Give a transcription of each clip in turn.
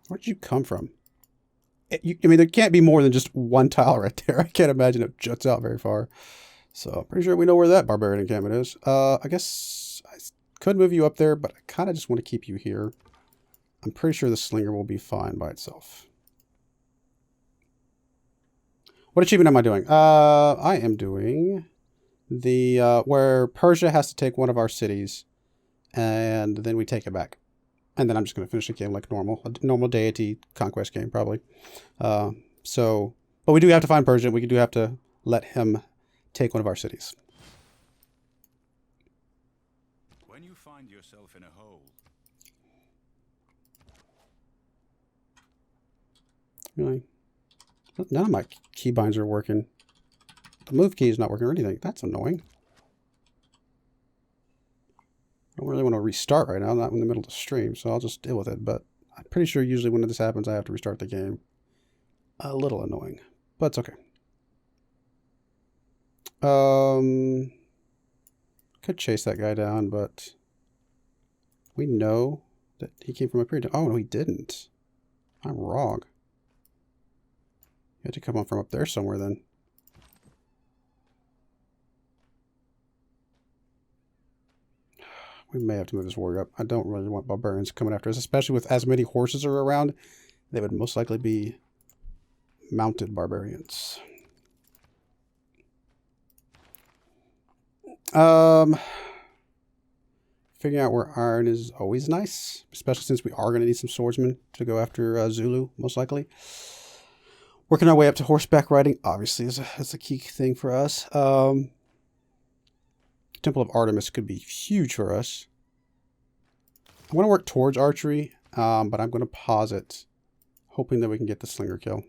Where did you come from? I mean, there can't be more than just one tile right there. I can't imagine it juts out very far. So I'm pretty sure we know where that barbarian encampment is. I guess I could move you up there, but I kind of just want to keep you here. I'm pretty sure the slinger will be fine by itself. What achievement am I doing? I am doing the where Persia has to take one of our cities, and then we take it back. And then I'm just going to finish the game like normal. A normal deity conquest game, probably. But we do have to find Persia. We do have to let him take one of our cities. When you find yourself in a hole. Really? None of my keybinds are working. The move key is not working or anything. That's annoying. I don't really want to restart right now. I'm not in the middle of the stream, so I'll just deal with it. But I'm pretty sure usually when this happens, I have to restart the game. A little annoying, but it's okay. Could chase that guy down, but we know that he came from up here. Oh, no, he didn't. I'm wrong. He had to come up from up there somewhere then. We may have to move this warrior up. I don't really want barbarians coming after us, especially with as many horses are around. They would most likely be mounted barbarians. Figuring out where iron is always nice, especially since we are going to need some swordsmen to go after Zulu, most likely. Working our way up to horseback riding, obviously, is a key thing for us. Temple of Artemis could be huge for us. I'm going to work towards archery, but I'm going to pause it, hoping that we can get the slinger kill.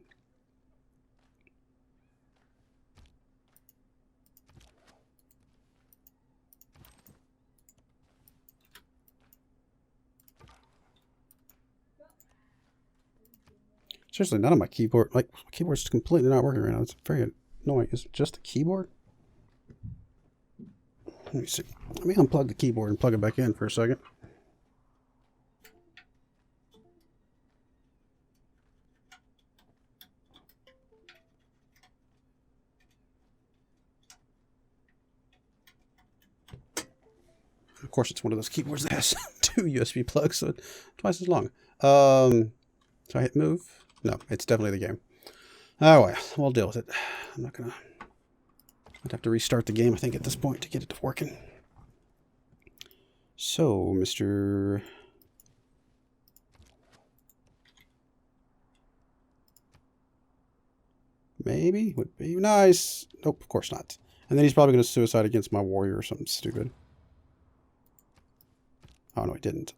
Seriously, none of my keyboard, my keyboard's completely not working right now. It's very annoying. Is it just the keyboard? Let me see. Let me unplug the keyboard and plug it back in for a second. Of course, it's one of those keyboards that has 2 USB plugs, so twice as long. So I hit move. No, it's definitely the game. Oh well, we'll deal with it. I'm not gonna. I'd have to restart the game, I think, at this point to get it working. So, Mr. Maybe would be nice. Nope, of course not. And then he's probably going to suicide against my warrior or something stupid. Oh no, he didn't.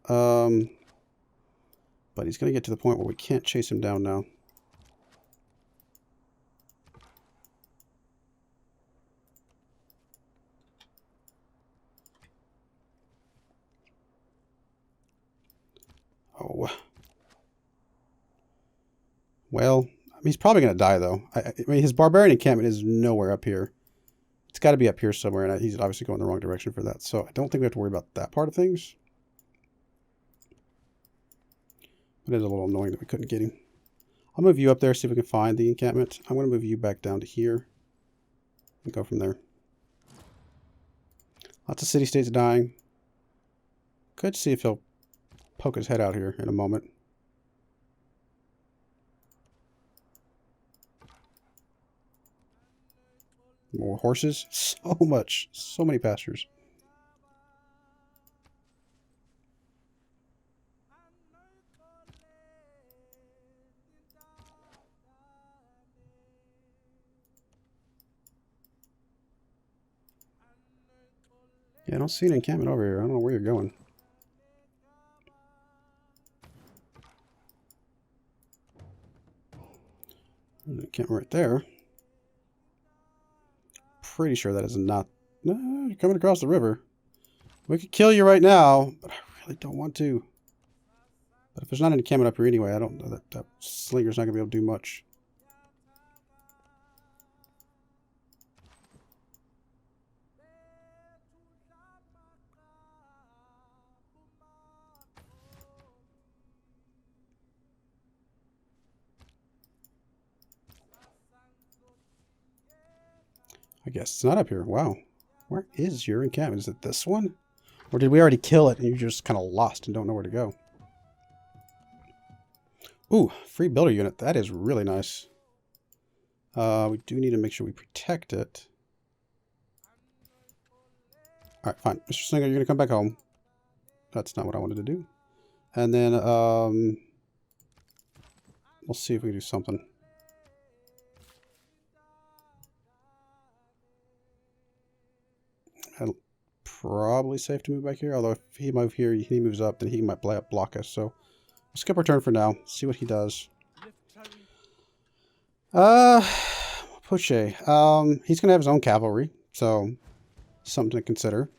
But he's going to get to the point where we can't chase him down now. Oh. Well, he's probably going to die, though. I mean, his barbarian encampment is nowhere up here. It's got to be up here somewhere, and he's obviously going the wrong direction for that. So I don't think we have to worry about that part of things. It is a little annoying that we couldn't get him. I'll move you up there, see if we can find the encampment. I'm going to move you back down to here and go from there. Lots of city-states dying. Could see if he'll poke his head out here in a moment. More horses. So much. So many pastures. Yeah, I don't see an encampment over here. I don't know where you're going. There's an encampment right there. Pretty sure that is not... No, you're coming across the river. We could kill you right now, but I really don't want to. But if there's not an encampment up here anyway, I don't know that slinger's not going to be able to do much. I guess it's not up here. Wow. Where is your encampment? Is it this one? Or did we already kill it and you're just kind of lost and don't know where to go? Ooh, free builder unit. That is really nice. We do need to make sure we protect it. Alright, fine. Mr. Slinger, you're going to come back home. That's not what I wanted to do. And then, we'll see if we can do something. Probably safe to move back here. Although if he moves here, he moves up, then he might block us. So we'll skip our turn for now. See what he does. Puche. He's gonna have his own cavalry, so something to consider.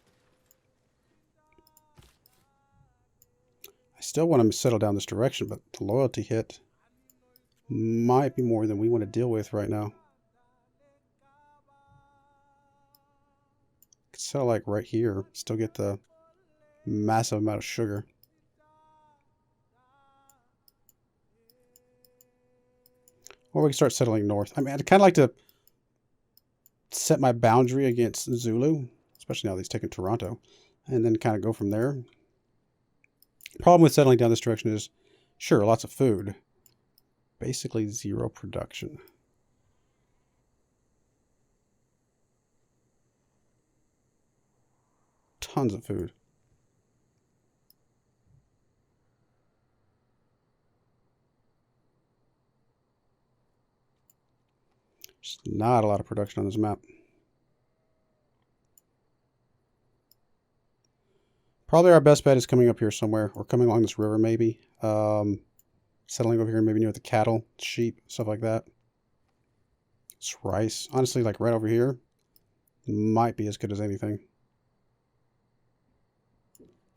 I still want to settle down this direction, but the loyalty hit might be more than we want to deal with right now. Settle like right here, still get the massive amount of sugar. Or we can start settling north. I mean, I'd kind of like to set my boundary against Zulu, especially now that he's taken Toronto, and then kind of go from there. Problem with settling down this direction is, sure, lots of food. Basically zero production. Tons of food. Just not a lot of production on this map. Probably our best bet is coming up here somewhere, or coming along this river maybe. Settling over here maybe near the cattle, sheep, stuff like that. It's rice. Honestly, like right over here might be as good as anything.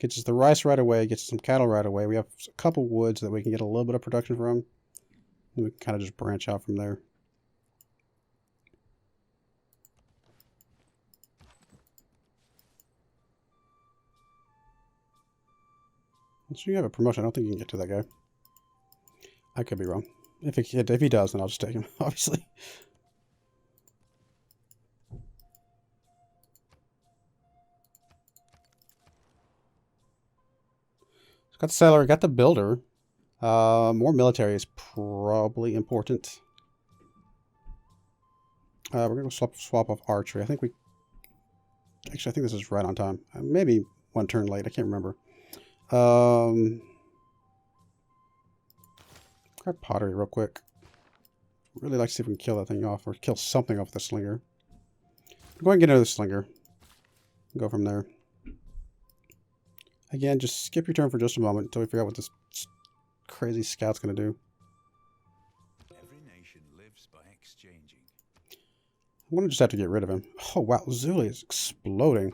Gets us the rice right away, gets us some cattle right away. We have a couple woods that we can get a little bit of production from. And we can kind of just branch out from there. So you have a promotion. I don't think you can get to that guy. I could be wrong. If he does, then I'll just take him, obviously. Got the settler, got the builder. More military is probably important. We're going to swap off archery. I think this is right on time. Maybe one turn late. I can't remember. Grab pottery real quick. Really like to see if we can kill that thing off, or kill something off the slinger. Go ahead and get into the slinger. Go from there. Again, just skip your turn for just a moment until we figure out what this crazy scout's going to do. Every nation lives by exchanging. I'm going to just have to get rid of him. Oh, wow. Zulu is exploding.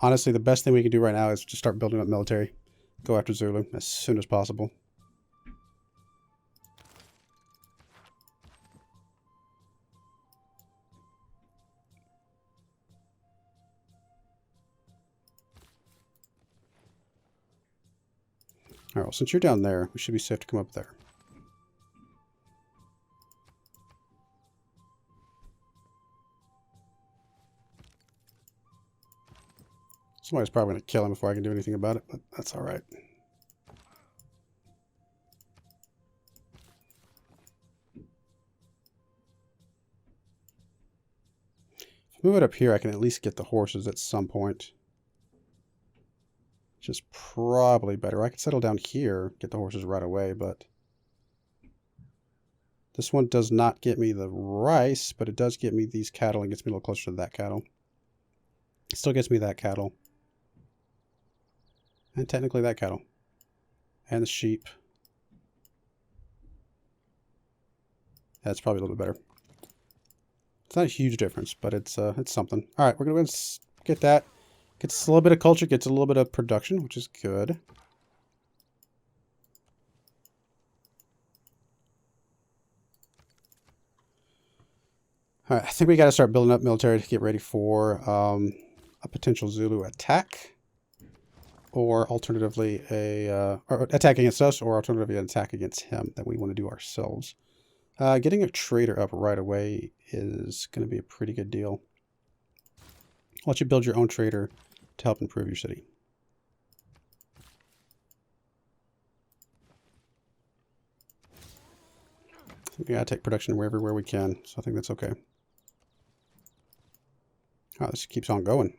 Honestly, the best thing we can do right now is just start building up military. Go after Zulu as soon as possible. Alright, well, since you're down there, we should be safe to come up there. Somebody's probably going to kill him before I can do anything about it, but that's alright. If I move it up here, I can at least get the horses at some point. Which is probably better. I could settle down here, get the horses right away, but this one does not get me the rice, but it does get me these cattle and gets me a little closer to that cattle. It still gets me that cattle. And technically that cattle. And the sheep. That's probably a little bit better. It's not a huge difference, but it's something. Alright, we're going to get that. Gets a little bit of culture, gets a little bit of production, which is good. Alright, I think we got to start building up military to get ready for a potential Zulu attack. Or alternatively, or attack against us, or alternatively an attack against him that we want to do ourselves. Getting a trader up right away is going to be a pretty good deal. I'll let you build your own trader to help improve your city. We gotta take production everywhere we can, so I think that's okay. Oh, this keeps on going.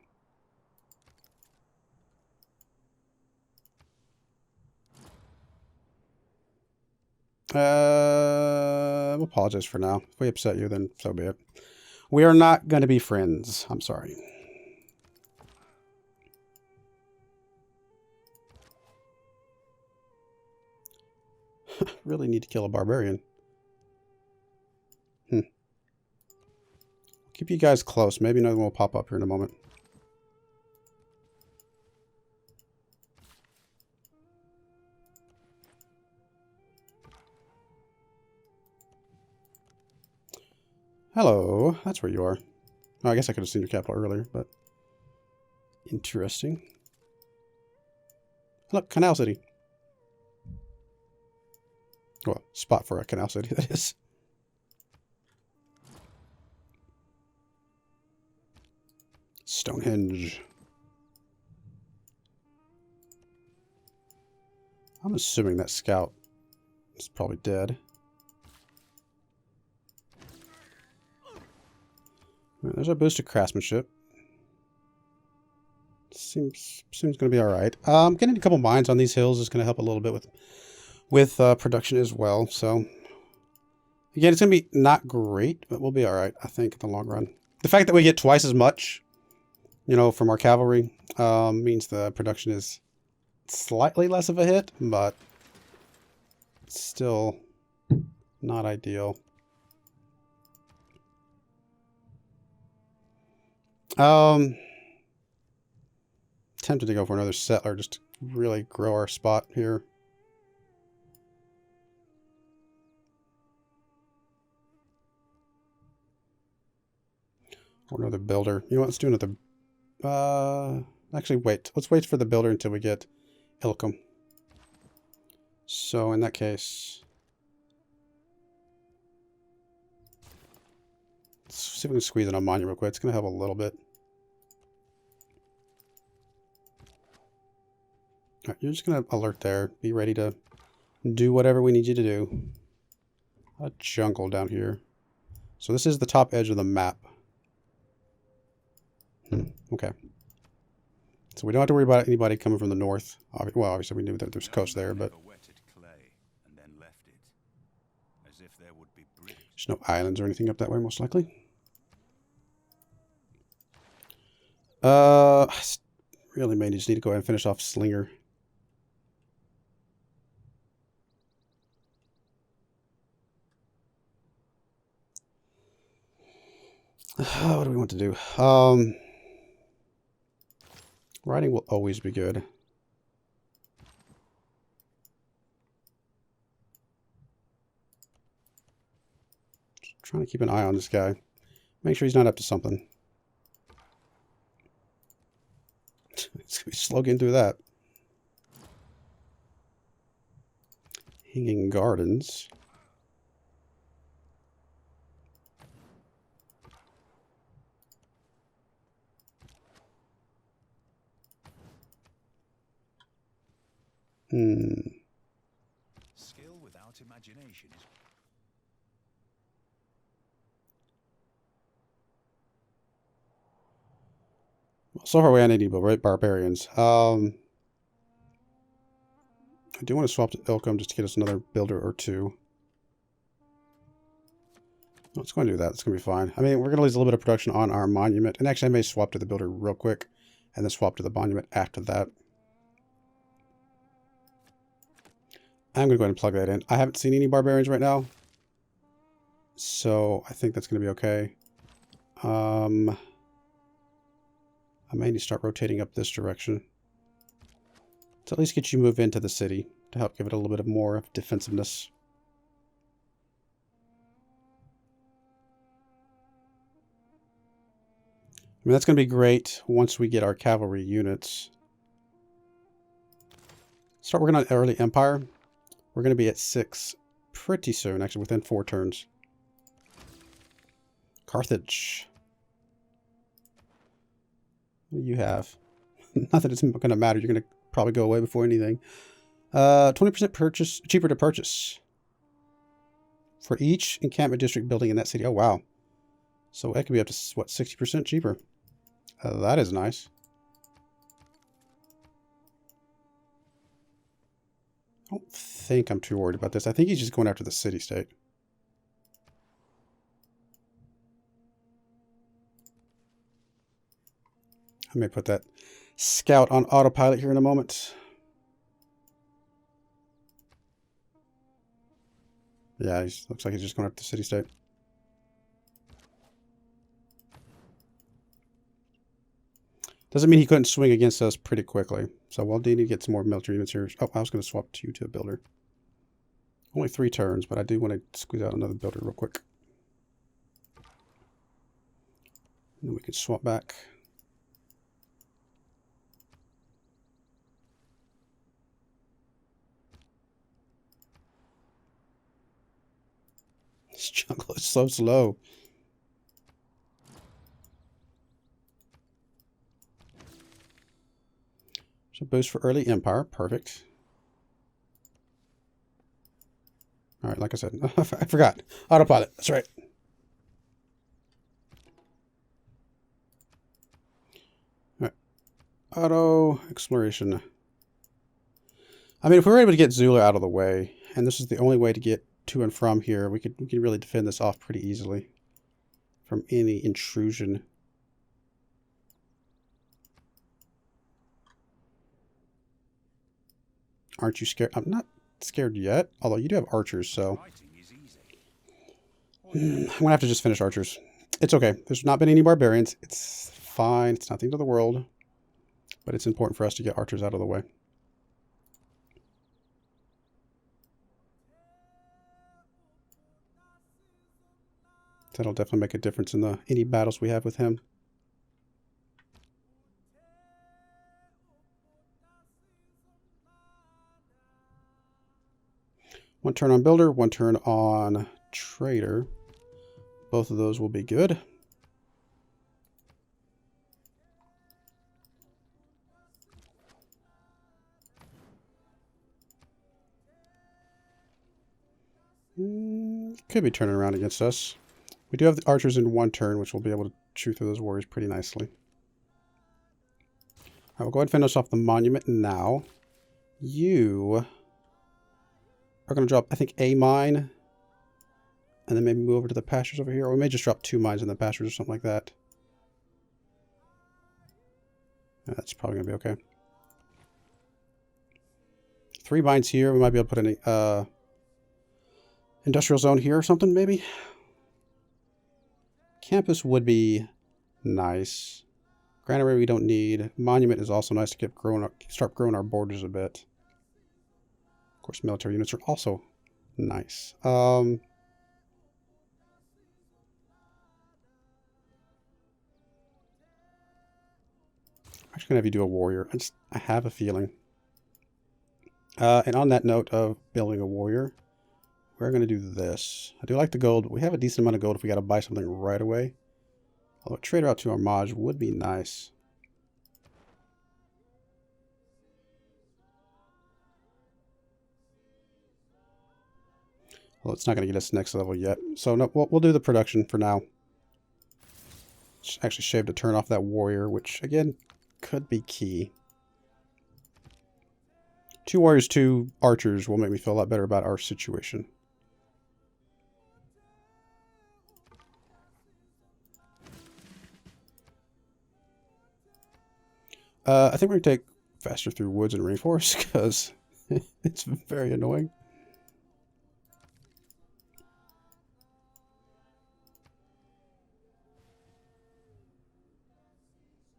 I apologize for now. If we upset you, then so be it. We are not going to be friends. I'm sorry. Really need to kill a barbarian. Keep you guys close. Maybe another one will pop up here in a moment. Hello. That's where you are. Oh, I guess I could have seen your capital earlier, but interesting. Look, Canal City. Well, spot for a canal city, that is. Stonehenge. I'm assuming that scout is probably dead. Right, there's our boost of craftsmanship. Seems going to be all right. Getting a couple mines on these hills is going to help a little bit with production as well. So again, it's going to be not great, but we'll be all right, I think, in the long run. The fact that we get twice as much, you know, from our cavalry means the production is slightly less of a hit, but still not ideal. Tempted to go for another settler just to really grow our spot here. Or another builder. You know what? Let's do another. Actually, wait. Let's wait for the builder until we get Ilkum. So in that case, let's see if we can squeeze it on monument real quick. It's going to help a little bit. All right, you're just going to alert there. Be ready to do whatever we need you to do. A jungle down here. So this is the top edge of the map. Okay. So we don't have to worry about anybody coming from the north. Well, obviously we knew that there's coast there, but there's no islands or anything up that way, most likely. Really may just need to go ahead and finish off Slinger. What do we want to do? Riding will always be good. Just trying to keep an eye on this guy. Make sure he's not up to something. It's going to be slow getting through that. Hanging Gardens. Skill without imagination is... Well, so far we need barbarians. I do want to swap to Ilkum just to get us another builder or two. Let's go and do that. It's going to be fine. I mean, we're going to lose a little bit of production on our monument. And actually, I may swap to the builder real quick and then swap to the monument after that. I'm going to go ahead and plug that in. I haven't seen any barbarians right now, so I think that's going to be okay. I may need to start rotating up this direction to at least get you move into the city to help give it a little bit of more of defensiveness. I mean, that's going to be great once we get our cavalry units. Start working on early Empire. We're going to be at 6 pretty soon, actually, within 4 turns. Carthage. What do you have? Not that it's going to matter. You're going to probably go away before anything. 20% purchase, cheaper to purchase. For each encampment district building in that city. Oh, wow. So that could be up to, what, 60% cheaper. That is nice. I don't think I'm too worried about this. I think he's just going after the city-state. I may put that scout on autopilot here in a moment. Yeah, he looks like he's just going after the city-state. Doesn't mean he couldn't swing against us pretty quickly. So we'll need to get some more military units here. Oh, I was going to swap you to a builder. Only 3 turns, but I do want to squeeze out another builder real quick. And then we can swap back. This jungle is so slow. So boost for early empire. Perfect. All right, like I said, I forgot. Autopilot. That's right. All right. Auto exploration. I mean, if we were able to get Zula out of the way, and this is the only way to get to and from here, we could really defend this off pretty easily from any intrusion. Aren't you scared? I'm not scared yet, although you do have archers, so I'm gonna have to just finish archers. It's okay. There's not been any barbarians. It's fine. It's not the end of the world, but it's important for us to get archers out of the way. That'll definitely make a difference in any battles we have with him. One turn on builder, 1 turn on trader. Both of those will be good. Could be turning around against us. We do have the archers in 1 turn, which will be able to shoot through those warriors pretty nicely. All right, we'll go ahead and finish off the monument now. You are going to drop, I think, a mine. And then maybe move over to the pastures over here. Or we may just drop 2 mines in the pastures or something like that. Yeah, that's probably going to be okay. 3 mines here. We might be able to put an industrial zone here or something, maybe. Campus would be nice. Granary we don't need. Monument is also nice to start growing our borders a bit. Of course, military units are also nice. I'm actually gonna have you do a warrior. I have a feeling. And on that note of building a warrior, we're gonna do this. I do like the gold. We have a decent amount of gold if we gotta buy something right away. Although a trader out to Armage would be nice. Well, it's not going to get us next level yet. So no, we'll do the production for now. Actually shaved a turn off that warrior, which again could be key. 2 warriors, 2 archers will make me feel a lot better about our situation. I think we're going to take faster through woods and rainforest because it's very annoying.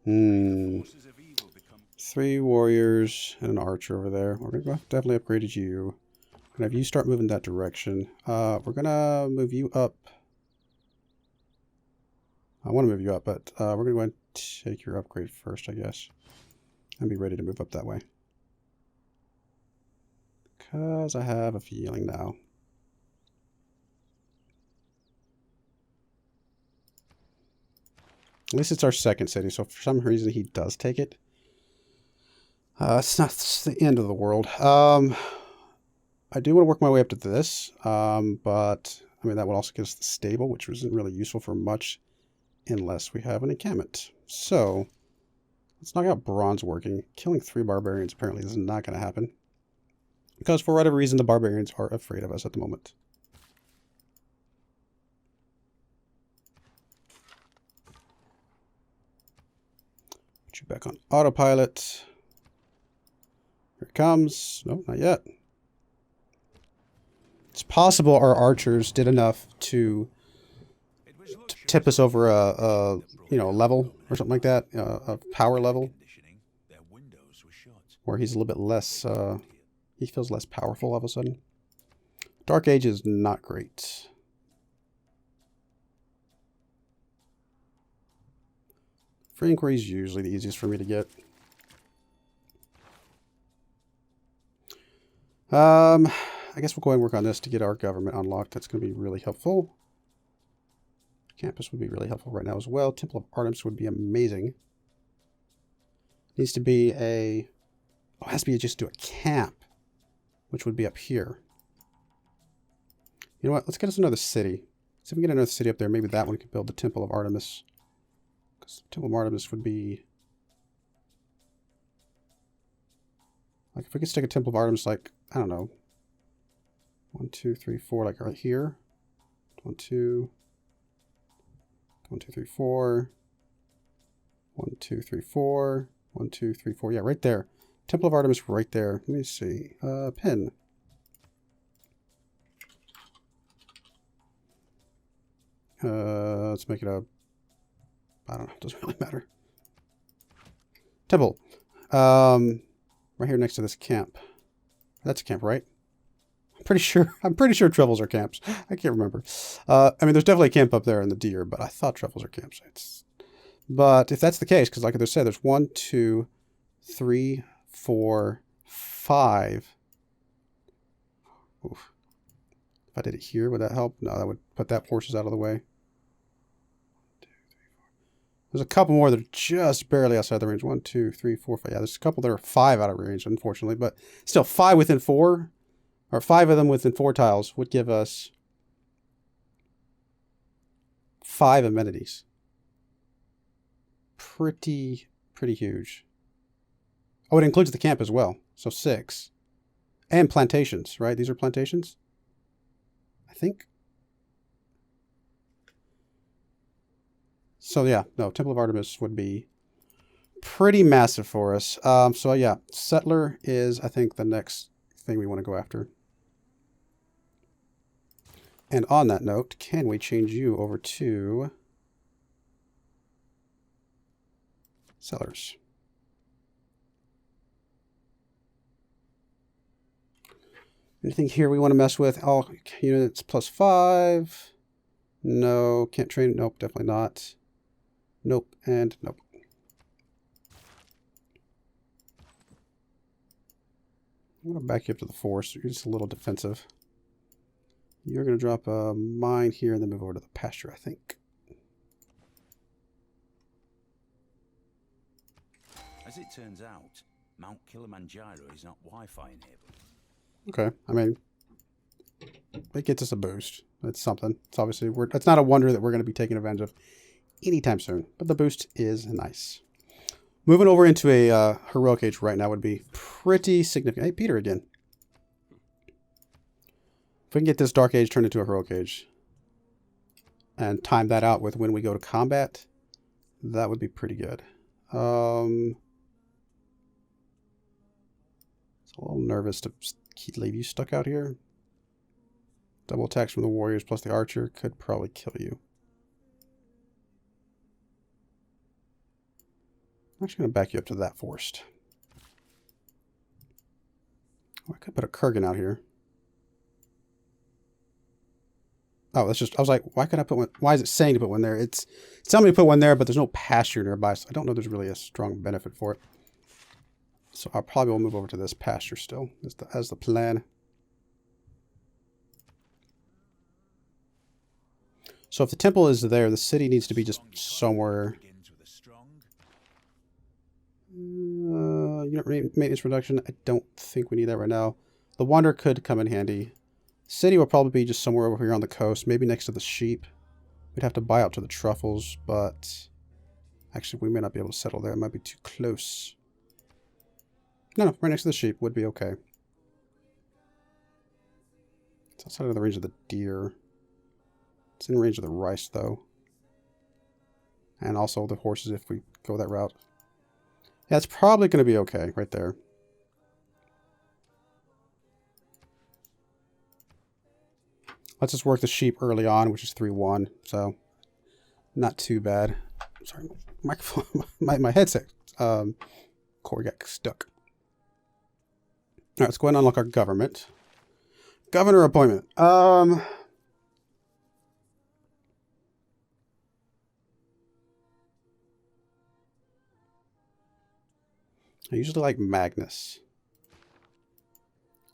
Hmm. 3 warriors and an archer over there. We're going to definitely upgrade you. I'm going to have you start moving that direction. We're going to move you up. I want to move you up, but we're going to go ahead and take your upgrade first, I guess. And be ready to move up that way. Because I have a feeling now. At least it's our second city, so for some reason he does take it. It's not the end of the world. I do want to work my way up to this, but I mean that would also give us the stable, which isn't really useful for much unless we have an encampment. So let's knock out bronze working. Killing 3 barbarians apparently is not going to happen because for whatever reason the barbarians are afraid of us at the moment. Put you back on autopilot. Here it comes. No, not yet. It's possible our archers did enough to tip us over a level or something like that, a power level, where he's a little bit less, he feels less powerful all of a sudden. Dark Age is not great. Free Inquiry is usually the easiest for me to get. I guess we'll go ahead and work on this to get our government unlocked. That's going to be really helpful. Campus would be really helpful right now as well. Temple of Artemis would be amazing. Needs to be a... Oh, it has to be just do a camp, which would be up here. You know what? Let's get us another city. See if we can get another city up there. Maybe that one could build the Temple of Artemis. Because the Temple of Artemis would be... Like, if we could stick a Temple of Artemis, like, I don't know. 1, 2, 3, 4, like right here. 1, 2... 1, 2, 3, 4. 1, 2, 3, 4. 1, 2, 3, 4. Yeah, right there. Temple of Artemis right there. Let me see. Pin. Let's make it a... I don't know. It doesn't really matter. Temple. Right here next to this camp. That's a camp, right? I'm pretty sure truffles are camps. I can't remember. I mean, there's definitely a camp up there in the deer, but I thought truffles are campsites. But if that's the case, because like I said, there's 1, 2, 3, 4, 5. Oof. If I did it here, would that help? No, that would put that horses out of the way. 1, 2, 3, 4. There's a couple more that are just barely outside the range. 1, 2, 3, 4, 5. Yeah, there's a couple that are 5 out of range, unfortunately, but still 5 within 4. Or 5 of them within 4 tiles would give us 5 amenities. Pretty huge. Oh, it includes the camp as well. So 6. And plantations, right? These are plantations? I think. So yeah, no, Temple of Artemis would be pretty massive for us. So yeah, Settler is, I think, the next thing we want to go after. And on that note, can we change you over to Sellers? Anything here we want to mess with? All units +5. No, can't train. Nope, definitely not. Nope, and nope. I'm going to back you up to the forest. You're just a little defensive. You're going to drop a mine here and then move over to the pasture, I think. As it turns out, Mount Kilimanjaro is not Wi-Fi enabled. Okay, I mean, it gets us a boost. It's something. It's obviously, it's not a wonder that we're going to be taking advantage of anytime soon, but the boost is nice. Moving over into a heroic age right now would be pretty significant. Hey, Peter again. If we can get this Dark Age turned into a Heroic Age and time that out with when we go to combat, that would be pretty good. It's a little nervous to leave you stuck out here. Double attacks from the warriors plus the archer could probably kill you. I'm actually going to back you up to that forest. Oh, I could put a Kurgan out here. Oh, that's just, I was like, why could I put one? Why is it saying to put one there? It's telling me to put one there, but there's no pasture nearby, so I don't know there's really a strong benefit for it. So I probably will move over to this pasture still, as the plan. So if the temple is there, the city needs to be just somewhere Unit maintenance reduction. I don't think we need that right now. The Wander could come in handy. City will probably be just somewhere over here on the coast, maybe next to the sheep. We'd have to buy out to the truffles, but actually we may not be able to settle there. It might be too close. No, right next to the sheep would be okay. It's outside of the range of the deer. It's in range of the rice, though. And also the horses if we go that route. Yeah, it's probably going to be okay right there. Let's just work the sheep early on, which is 3-1. So, not too bad. Sorry, microphone, my headset cord got stuck. All right, let's go ahead and unlock our government. Governor appointment. I usually like Magnus.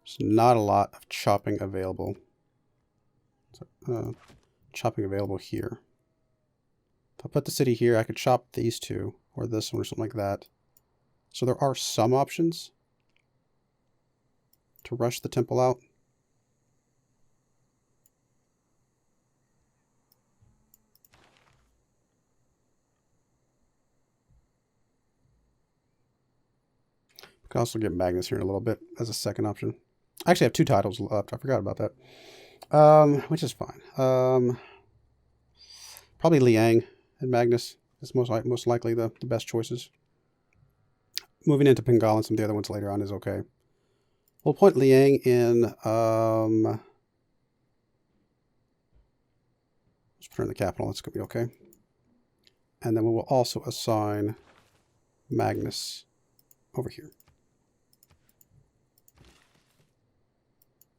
There's not a lot of chopping available. Chopping available here. If I put the city here, I could chop these two, or this one, or something like that. So there are some options to rush the temple out. We can also get Magnus here in a little bit as a second option. I actually have 2 titles left. I forgot about that. Which is fine. Probably Liang and Magnus is most likely the best choices. Moving into Bengal and some of the other ones later on is okay. We'll point Liang in. Let's put her in the capital. That's going to be okay. And then we will also assign Magnus over here.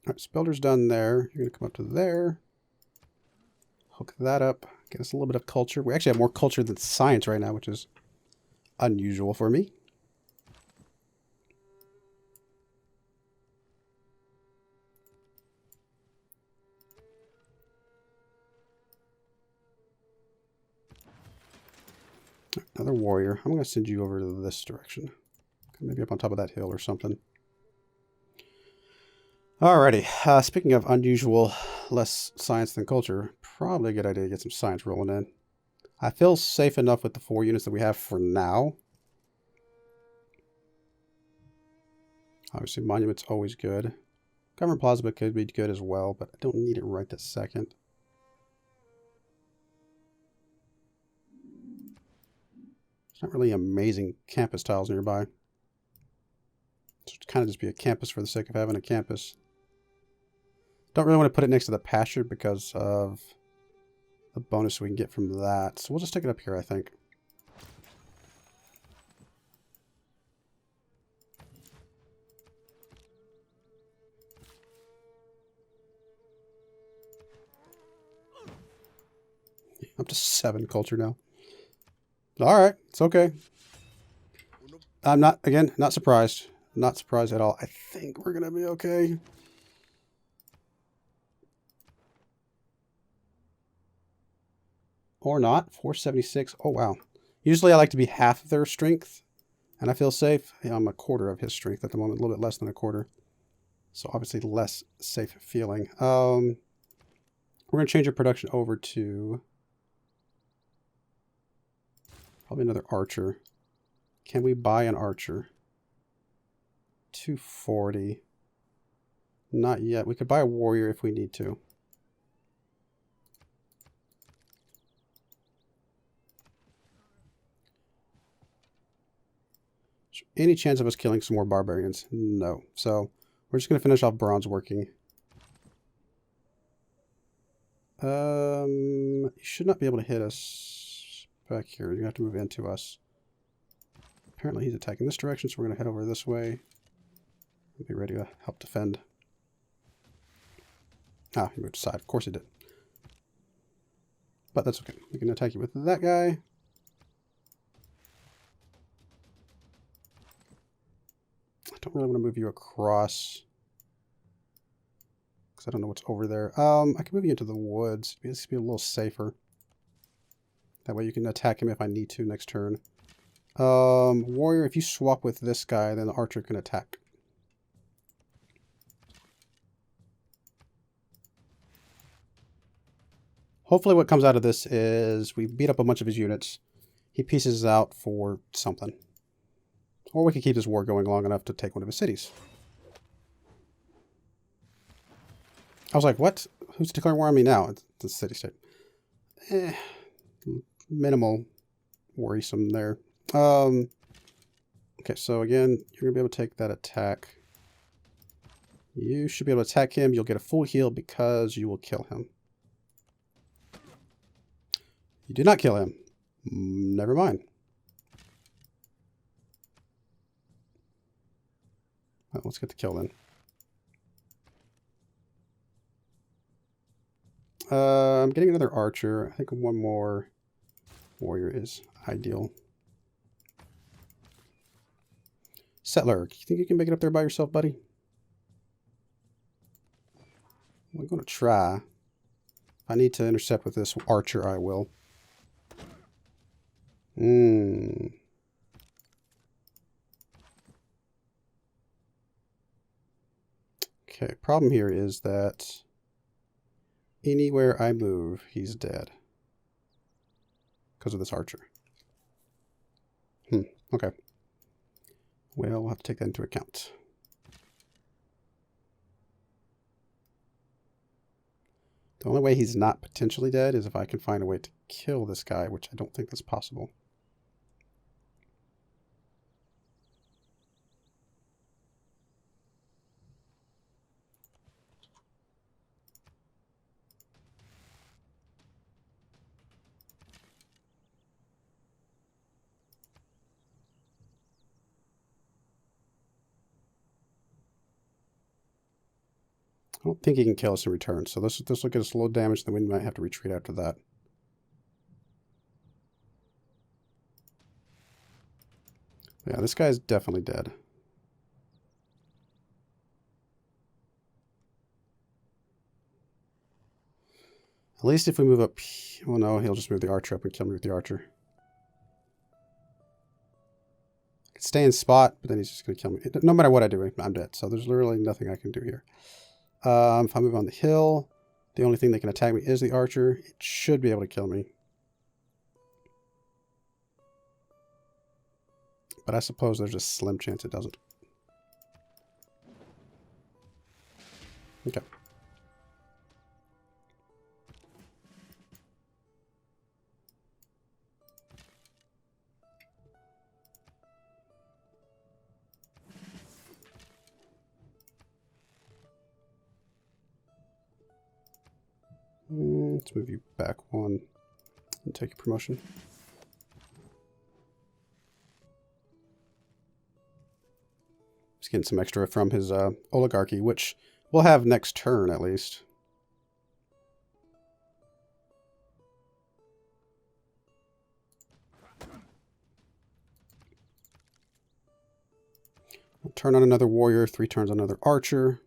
All right, so builder's done there. You're going to come up to there. Hook that up. Get us a little bit of culture. We actually have more culture than science right now, which is unusual for me. Another warrior. I'm going to send you over to this direction. Maybe up on top of that hill or something. Alrighty, speaking of unusual, less science than culture, probably a good idea to get some science rolling in. I feel safe enough with the 4 units that we have for now. Obviously, monument's always good. Government Plaza could be good as well, but I don't need it right this second. There's not really amazing campus tiles nearby. So it kind of just be a campus for the sake of having a campus. Don't really want to put it next to the pasture because of the bonus we can get from that. So we'll just stick it up here, I think. Up to 7 culture now. Alright, it's okay. I'm not, again, not surprised. Not surprised at all. I think we're going to be okay. Or not. 476. Oh, wow. Usually I like to be half of their strength. And I feel safe. Yeah, I'm a quarter of his strength at the moment. A little bit less than a quarter. So obviously less safe feeling. We're going to change our production over to probably another archer. Can we buy an archer? 240. Not yet. We could buy a warrior if we need to. Any chance of us killing some more barbarians? No. So we're just going to finish off bronze working. You should not be able to hit us back here. You have to move into us. Apparently he's attacking this direction, so we're going to head over this way. Be ready to help defend. Ah, he moved aside. Of course he did. But that's okay. We can attack you with that guy. I don't really want to move you across because I don't know what's over there. I can move you into the woods. This be a little safer. That way you can attack him if I need to next turn. Warrior, if you swap with this guy, then the archer can attack. Hopefully what comes out of this is we beat up a bunch of his units. He pieces out for something. Or we can keep this war going long enough to take one of his cities. I was like, what? Who's declaring war on me now? It's the city-state. Minimal worrisome there. Okay, so again, you're going to be able to take that attack. You should be able to attack him. You'll get a full heal because you will kill him. You did not kill him. Never mind. Well, let's get the kill then. I'm getting another archer. I think one more warrior is ideal. Settler, you think you can make it up there by yourself, buddy? We're going to try. If I need to intercept with this archer, I will. Okay, problem here is that anywhere I move, he's dead. Because of this archer. Okay. Well, we'll have to take that into account. The only way he's not potentially dead is if I can find a way to kill this guy, which I don't think that's possible. I don't think he can kill us in return, so this will get us low damage, then we might have to retreat after that. Yeah, this guy's definitely dead. At least if we move up... Well, no, he'll just move the archer up and kill me with the archer. I can stay in spot, but then he's just going to kill me. No matter what I do, I'm dead. So there's literally nothing I can do here. If I move on the hill, the only thing that can attack me is the archer. It should be able to kill me. But I suppose there's a slim chance it doesn't. Okay. Let's move you back one and take your promotion. Just getting some extra from his oligarchy, which we'll have next turn at least. We'll turn on another warrior, 3 turns on another archer.